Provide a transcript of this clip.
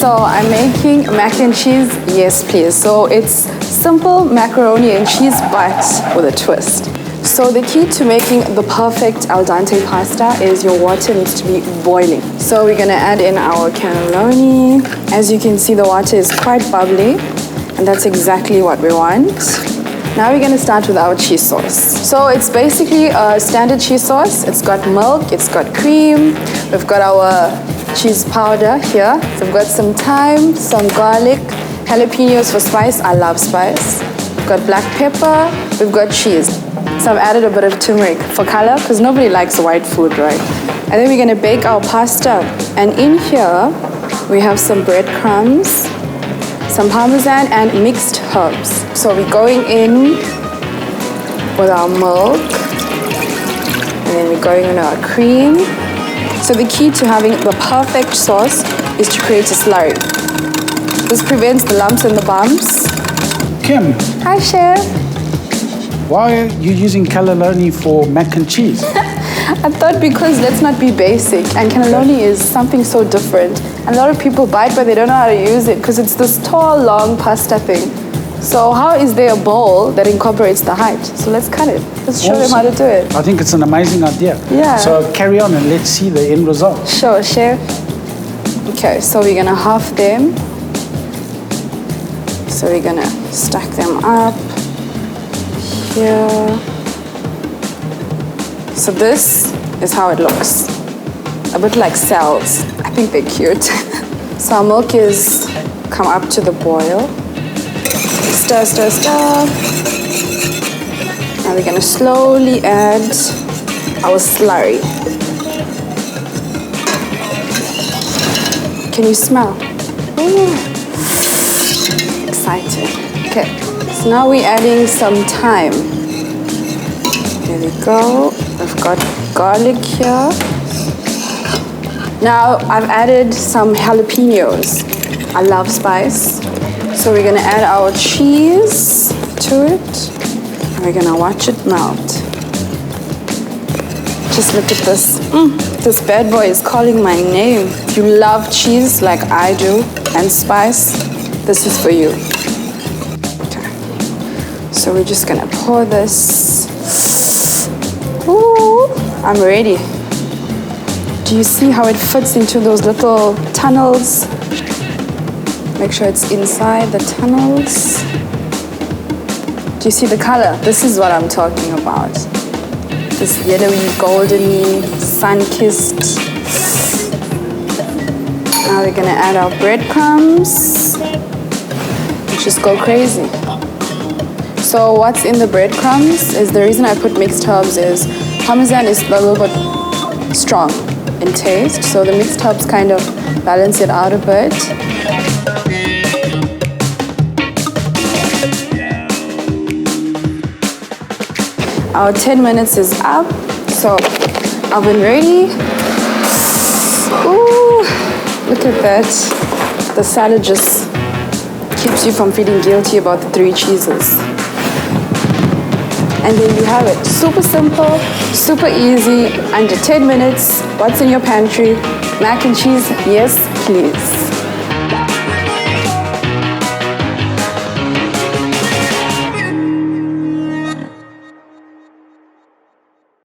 So I'm making mac and cheese, yes please. So it's simple macaroni and cheese but with a twist. So the key to making the perfect al dente pasta is your water needs to be boiling. So we're gonna add in our cannelloni. As you can see, the water is quite bubbly and that's exactly what we want. Now we're gonna start with our cheese sauce. So it's basically a standard cheese sauce. It's got milk, it's got cream. We've got our cheese powder here. So we've got some thyme, some garlic, jalapenos for spice. I love spice. We've got black pepper, we've got cheese. So I've added a bit of turmeric for color because nobody likes white food, right? And then we're gonna bake our pasta. And in here, we have some breadcrumbs, some parmesan and mixed herbs. So we're going in with our milk and then we're going in our cream. So the key to having the perfect sauce is to create a slurry. This prevents the lumps and the bumps. Kim. Hi, Chef. Why are you using cannelloni for mac and cheese? I thought because let's not be basic, and cannelloni is something so different. A lot of people buy it but they don't know how to use it because it's this tall, long pasta thing. So how is there a bowl that incorporates the height? So let's cut it. Let's show them how to do it. I think it's an amazing idea. Yeah. So carry on and let's see the end result. Sure, Chef. Okay, so we're gonna half them. So we're gonna stack them up here. So this is how it looks. A bit like cells. I think they're cute. So our milk is come up to the boil. Stir, stir, stir. Now we're gonna slowly add our slurry. Can you smell? Ooh. Excited. Okay, so now we're adding some thyme. There we go. I've got garlic here. Now I've added some jalapenos. I love spice. So we're gonna add our cheese to it. And we're gonna watch it melt. Just look at this. This bad boy is calling my name. If you love cheese like I do and spice, this is for you. Okay. So we're just gonna pour this. Ooh, I'm ready. Do you see how it fits into those little tunnels? Make sure it's inside the tunnels. Do you see the color? This is what I'm talking about. This yellowy, goldeny, sun-kissed. Now we're gonna add our breadcrumbs. Just go crazy. So what's in the breadcrumbs is the reason I put mixed herbs is Parmesan is a little bit strong in taste, so the mixed herbs kind of balance it out a bit. Our 10 minutes is up, so oven ready. Ooh, look at that. The salad just keeps you from feeling guilty about the 3 cheeses. And there you have it. Super simple, super easy, under 10 minutes. What's in your pantry? Mac and cheese, yes please.